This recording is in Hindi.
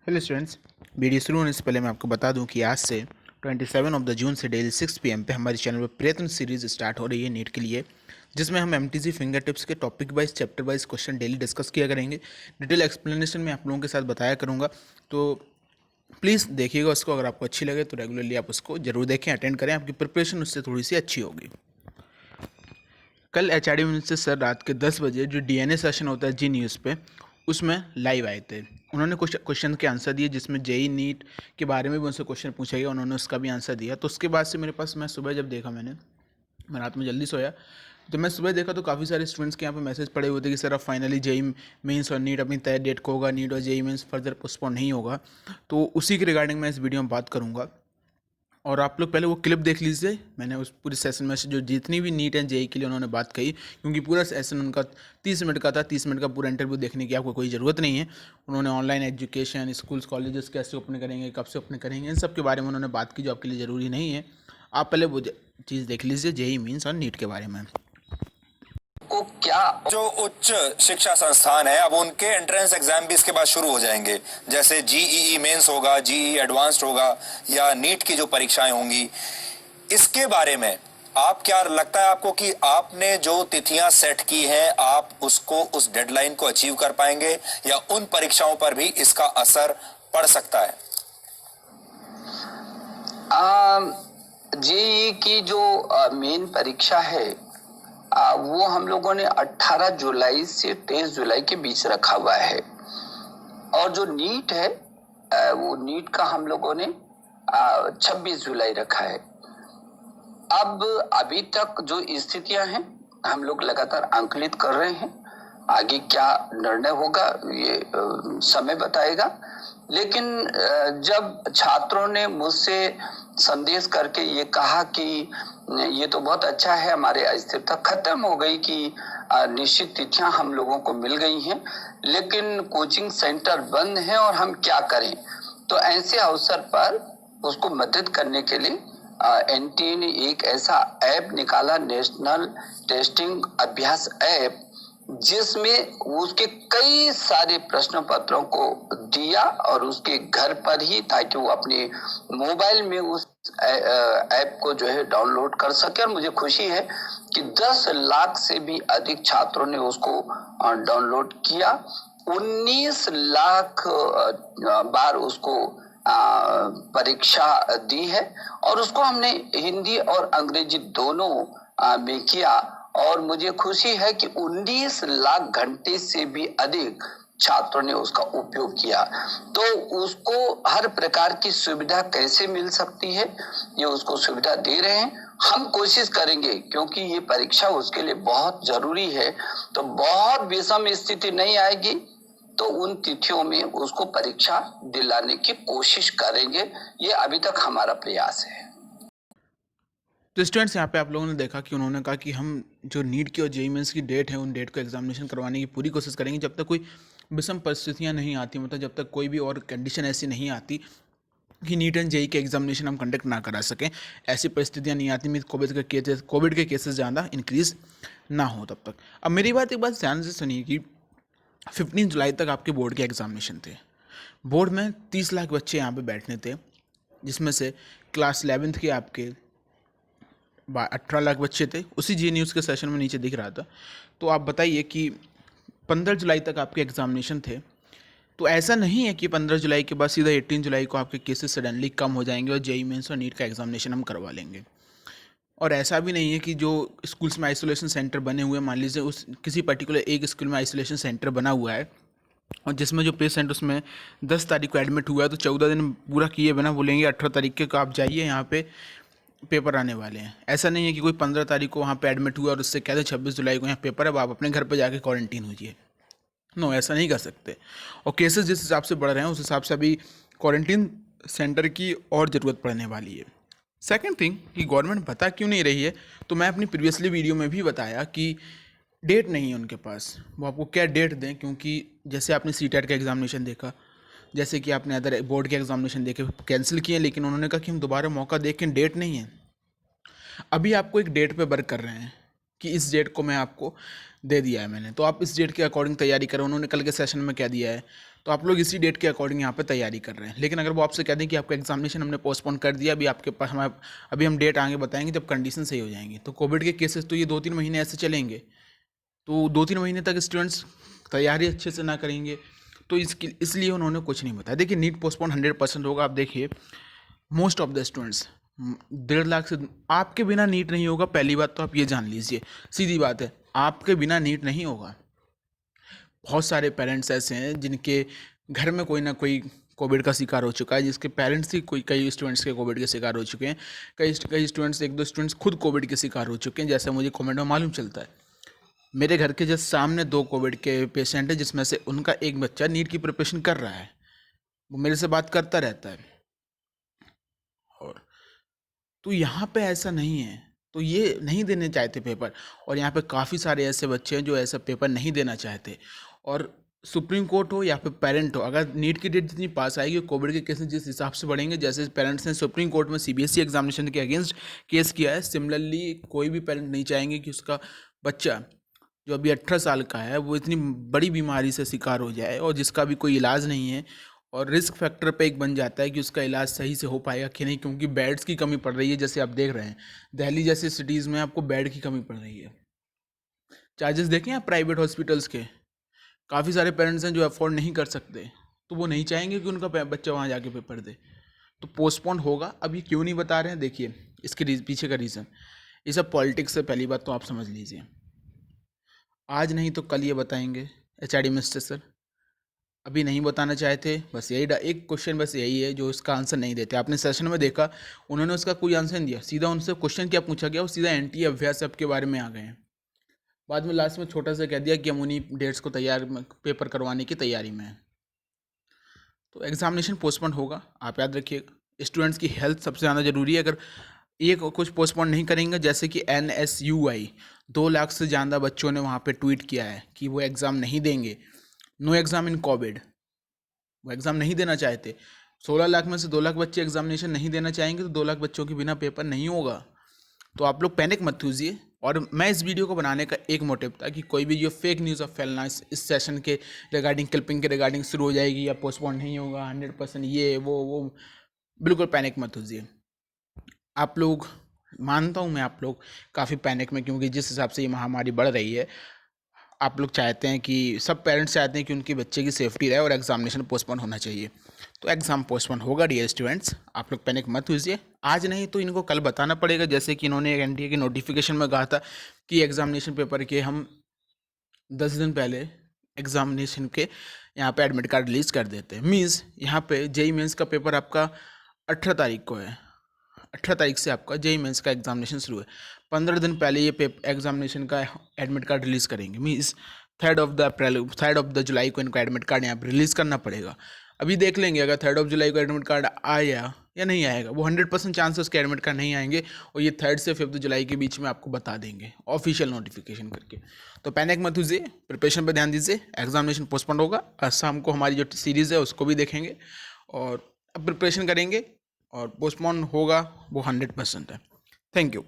हेलो स्टूडेंट्स, वीडियो शुरू होने से पहले मैं आपको बता दूं कि आज से 27 जून से डेली 6 PM पे हमारे चैनल पर प्रयत्न सीरीज स्टार्ट हो रही है नीट के लिए, जिसमें हम एमटीजी फिंगर टिप्स के topic wise chapter wise question daily discuss किया करेंगे। डिटेल एक्सप्लेनेशन में आप लोगों के साथ बताया करूँगा, तो प्लीज़ देखिएगा उसको। अगर आपको अच्छी लगे तो रेगुलरली आप उसको जरूर देखें, अटेंड करें, आपकी प्रिपरेशन उससे थोड़ी सी अच्छी होगी। कल एचआरडी मिनिस्टर सर रात के 10 बजे जो डीएनए सेशन होता है जी न्यूज़ पे, उसमें लाइव आए थे। उन्होंने कुछ क्वेश्चन के आंसर दिए, जिसमें जेई नीट के बारे में भी उनसे क्वेश्चन पूछा गया, उन्होंने उसका भी आंसर दिया। तो उसके बाद से मेरे पास, मैं सुबह जब देखा, मैं रात में जल्दी सोया, तो मैं सुबह देखा तो काफ़ी सारे स्टूडेंट्स के यहाँ पे मैसेज पड़े हुए थे कि सर अब फाइनली जेई मेंस और नीट अपनी तय डेट को होगा, नीट और जेई मेंस फर्दर पोस्टपोन नहीं होगा। तो उसी के रिगार्डिंग मैं इस वीडियो में बात करूँगा, और आप लोग पहले वो क्लिप देख लीजिए। मैंने उस पूरे सेशन में से जो जितनी भी नीट एंड जेई के लिए उन्होंने बात कही, क्योंकि पूरा सेशन उनका 30 मिनट का था, 30 मिनट का पूरा इंटरव्यू देखने की आपको कोई ज़रूरत नहीं है। उन्होंने ऑनलाइन एजुकेशन, स्कूल्स कॉलेजेस कैसे ओपन करेंगे, कब से ओपन करेंगे, इन सब के बारे में उन्होंने बात की, जो आपके लिए ज़रूरी नहीं है। आप पहले वो चीज़ देख लीजिए जेई मीन्स और नीट के बारे में। को क्या जो उच्च शिक्षा संस्थान है, अब उनके एंट्रेंस एग्जाम भी इसके बाद शुरू हो जाएंगे, जैसे जीईई मेंस होगा, जीईई एडवांस्ड होगा, या नीट की जो परीक्षाएं होंगी। इसके बारे में आप क्या लगता है आपको कि आपने जो तिथियां सेट की हैं, आप उसको, उस डेडलाइन को अचीव कर पाएंगे, या उन परीक्षाओं पर भी इसका असर पड़ सकता है? जेईई की जो मेन परीक्षा है, वो हम लोगों ने 18 जुलाई से 23 जुलाई के बीच रखा हुआ है। और जो नीट है, वो नीट का हम लोगों ने 26 जुलाई रखा है। अब अभी तक जो स्थितियां हैं, हम लोग लगातार आंकलित कर रहे हैं। आगे क्या निर्णय होगा ये समय बताएगा। लेकिन जब छात्रों ने मुझसे संदेश करके ये कहा कि ये तो बहुत अच्छा है, हमारे अस्थिरता खत्म हो गई, कि निश्चित तिथियां हम लोगों को मिल गई हैं, लेकिन कोचिंग सेंटर बंद हैं और हम क्या करें। तो ऐसे अवसर पर उसको मदद करने के लिए एनटीए ने एक ऐसा ऐप निकाला, नेशनल टेस्टिंग अभ्यास ऐप, जिसमें उसके कई सारे प्रश्न पत्रों को दिया और उसके घर पर ही, ताकि वो अपने मोबाइल में उस ऐप को जो है डाउनलोड कर सके। और मुझे खुशी है कि 10 लाख से भी अधिक छात्रों ने उसको डाउनलोड किया। 19 लाख बार उसको परीक्षा दी है, और उसको हमने हिंदी और अंग्रेजी दोनों में किया। और मुझे खुशी है कि 19 लाख घंटे से भी अधिक छात्रों ने उसका उपयोग किया। तो उसको हर प्रकार की सुविधा कैसे मिल सकती है, ये उसको सुविधा दे रहे हैं। हम कोशिश करेंगे, क्योंकि ये परीक्षा उसके लिए बहुत जरूरी है, तो बहुत विषम स्थिति नहीं आएगी तो उन तिथियों में उसको परीक्षा दिलाने की कोशिश करेंगे। ये अभी तक हमारा प्रयास है। तो स्टूडेंट्स, यहाँ पे आप लोगों ने देखा कि उन्होंने कहा कि हम जो नीट की और जेईई मेंस की डेट है, उन डेट को एग्जामिनेशन करवाने की पूरी कोशिश करेंगे, जब तक कोई विषम परिस्थितियाँ नहीं आती, मतलब जब तक कोई भी और कंडीशन ऐसी नहीं आती कि नीट एंड जेईई के एग्जामिनेशन हम कंडक्ट ना करा सकें। ऐसी परिस्थितियाँ नहीं आती, मीन कोविड के केसेस ज़्यादा इंक्रीज ना हो तब तक। अब मेरी बात एक बात ध्यान से सुनिए कि 15 जुलाई तक आपके बोर्ड के एग्जामिनेशन थे। बोर्ड में 30 लाख बच्चे यहाँ पे बैठने थे, जिसमें से क्लास 11th के आपके 18 लाख बच्चे थे। उसी जी न्यूज़ के सेशन में नीचे दिख रहा था। तो आप बताइए कि 15 जुलाई तक आपके एग्जामिनेशन थे, तो ऐसा नहीं है कि 15 जुलाई के बाद सीधा 18 जुलाई को आपके केसेस सडनली कम हो जाएंगे और जेईई मेंस और नीट का एग्जामिनेशन हम करवा लेंगे। और ऐसा भी नहीं है कि जो स्कूल्स में आइसोलेशन सेंटर बने हुए हैं, मान लीजिए उस किसी पर्टिकुलर एक स्कूल में आइसोलेशन सेंटर बना हुआ है, और जिसमें जो पेशेंट उसमें 10 तारीख को एडमिट हुआ है, तो 14 दिन पूरा किए बिना बोलेंगे 18 तारीख को आप जाइए, यहाँ पे पेपर आने वाले हैं। ऐसा नहीं है कि कोई 15 तारीख को वहाँ पे एडमिट हुआ और उससे कहते हैं 26 जुलाई को यहाँ पेपर है, अब आप अपने घर पे जाके क्वारंटीन होइए। नो, ऐसा नहीं कर सकते। और केसेस जिस हिसाब से बढ़ रहे हैं, उस हिसाब से अभी क्वारंटीन सेंटर की और ज़रूरत पड़ने वाली है। सेकेंड थिंग कि गवर्नमेंट बता क्यों नहीं रही है, तो मैं अपनी प्रीवियसली वीडियो में भी बताया कि डेट नहीं है उनके पास। वो आपको क्या डेट दें, क्योंकि जैसे आपने सीटेट का एग्जामिनेशन देखा, जैसे कि आपने अदर बोर्ड के एग्जामिनेशन देखे, कैंसिल किए, लेकिन उन्होंने कहा कि हम दोबारा मौका देखें, डेट नहीं है। अभी आपको एक डेट पे वर्क कर रहे हैं कि इस डेट को मैं आपको दे दिया है मैंने, तो आप इस डेट के अकॉर्डिंग तैयारी करो। उन्होंने कल के सेशन में क्या दिया है, तो आप लोग इसी डेट के अकॉर्डिंग यहाँ पे तैयारी कर रहे हैं। लेकिन अगर वो आपसे कह दें कि आपका एग्जामिनेशन हमने पोस्टपोन कर दिया, अभी आपके पास अभी हम डेट आगे बताएंगे जब कंडीशन सही हो जाएंगी, तो कोविड के केसेस तो ये 2-3 महीने ऐसे चलेंगे, तो 2-3 महीने तक स्टूडेंट्स तैयारी अच्छे से ना करेंगे, तो इसलिए उन्होंने कुछ नहीं बताया। देखिए नीट पोस्टपोन 100% होगा। आप देखिए most of the students 1.5 lakh से आपके बिना नीट नहीं होगा। पहली बात तो आप ये जान लीजिए, सीधी बात है, आपके बिना नीट नहीं होगा। बहुत सारे पेरेंट्स ऐसे हैं जिनके घर में कोई ना कोई कोविड का शिकार हो चुका है, जिसके पेरेंट्स ही कई स्टूडेंट्स के कोविड के शिकार हो चुके हैं। कई स्टूडेंट्स, 1-2 स्टूडेंट्स खुद कोविड के शिकार हो चुके हैं, जैसा मुझे कमेंट में मालूम चलता है। मेरे घर के जस्ट सामने 2 कोविड के पेशेंट हैं, जिसमें से उनका एक बच्चा नीट की प्रिपरेशन कर रहा है, वो मेरे से बात करता रहता है। और तो यहाँ पे ऐसा नहीं है, तो ये नहीं देने चाहते पेपर, और यहाँ पे काफ़ी सारे ऐसे बच्चे हैं जो ऐसा पेपर नहीं देना चाहते। और सुप्रीम कोर्ट हो या फिर पेरेंट हो, अगर नीट की डेट जितनी पास आएगी, कोविड के केसेस जिस हिसाब से बढ़ेंगे, जैसे पेरेंट्स ने सुप्रीम कोर्ट में सीबीएसई एग्जामिनेशन के अगेंस्ट केस किया है, सिमिलरली कोई भी पेरेंट नहीं चाहेंगे कि उसका बच्चा जो अभी 18 साल का है वो इतनी बड़ी बीमारी से शिकार हो जाए और जिसका भी कोई इलाज नहीं है, और रिस्क फैक्टर पे एक बन जाता है कि उसका इलाज सही से हो पाएगा कि नहीं, क्योंकि बेड्स की कमी पड़ रही है। जैसे आप देख रहे हैं दिल्ली जैसे सिटीज़ में आपको बेड की कमी पड़ रही है। चार्जेस देखें आप प्राइवेट हॉस्पिटल्स के, काफ़ी सारे पेरेंट्स हैं जो अफोर्ड नहीं कर सकते, तो वो नहीं चाहेंगे कि उनका बच्चा वहाँ जाके पेपर दे। तो पोस्टपोन होगा। अब ये क्यों नहीं बता रहे हैं, देखिए इसके पीछे का रीज़न, ये सब पॉलिटिक्स से पहली बात तो आप समझ लीजिए। आज नहीं तो कल ये बताएंगे एचआरडी मिनिस्टर सर, अभी नहीं बताना चाहते, बस यही एक क्वेश्चन बस यही है जो इसका आंसर नहीं देते। आपने सेशन में देखा उन्होंने उसका कोई आंसर नहीं दिया, सीधा उनसे क्वेश्चन क्या पूछा गया, वो सीधा एंटी अभ्यास के बारे में आ गए हैं। बाद में लास्ट में छोटा सा कह दिया कि हम उन्हीं डेट्स को पेपर करवाने की तैयारी में हैं। तो एग्जामिनेशन पोस्टपोन होगा, आप याद रखिएगा। स्टूडेंट्स की हेल्थ सबसे ज़्यादा ज़रूरी है। अगर एक कुछ पोस्टपोन नहीं करेंगे, जैसे कि NSUI 2 लाख से ज़्यादा बच्चों ने वहाँ पे ट्वीट किया है कि वो एग्ज़ाम नहीं देंगे, नो एग्ज़ाम इन कोविड, वो एग्ज़ाम नहीं देना चाहते। 16 लाख में से 2 लाख बच्चे एग्जामिनेशन नहीं देना चाहेंगे, तो 2 लाख बच्चों के बिना पेपर नहीं होगा। तो आप लोग पैनिक मत कीजिए। और मैं इस वीडियो को बनाने का एक मोटिव था कि कोई भी जो फेक न्यूज़ ऑफ फैलना इस सेशन के रिगार्डिंग, क्लिपिंग के रिगार्डिंग शुरू हो जाएगी या पोस्टपोन नहीं होगा 100%, ये वो बिल्कुल पैनिक मत कीजिए। आप लोग, मानता हूँ मैं, आप लोग काफ़ी पैनिक में, क्योंकि जिस हिसाब से ये महामारी बढ़ रही है, आप लोग चाहते हैं कि सब पेरेंट्स चाहते हैं कि उनके बच्चे की सेफ्टी रहे और एग्जामिनेशन पोस्टपोन होना चाहिए। तो एग्ज़ाम पोस्टपोन होगा डियर स्टूडेंट्स, आप लोग पैनिक मत कीजिए। आज नहीं तो इनको कल बताना पड़ेगा, जैसे कि इन्होंने NTA के नोटिफिकेशन में कहा था कि एग्जामिनेशन पेपर के हम 10 दिन पहले एग्जामिनेशन के यहाँ पे एडमिट कार्ड रिलीज़ कर देते हैं। मीन्स यहाँ पे JEE मेंस का पेपर आपका 18 तारीख को है, 18 तारीख से आपका JEE मेंस का एग्जामिनेशन शुरू है। 15 दिन पहले ये एग्जामिनेशन का एडमिट कार्ड रिलीज़ करेंगे। मीन्स 3rd ऑफ जुलाई को इनको एडमिट कार्ड यहाँ पर रिलीज़ करना पड़ेगा। अभी देख लेंगे अगर 3rd जुलाई को एडमिट कार्ड आया या नहीं आएगा, वो 100% चांस उसके एडमिट कार्ड नहीं आएंगे, और ये 3rd से 5th जुलाई के बीच में आपको बता देंगे ऑफिशियल नोटिफिकेशन करके। तो पैनिक मत कीजिए, प्रिपरेशन पर ध्यान दीजिए। एग्जामिनेशन पोस्टपोन होगा, शाम को हमारी जो सीरीज़ है उसको भी देखेंगे और अब प्रिपरेशन करेंगे, और पोस्टपोन होगा वो 100% है। Thank you.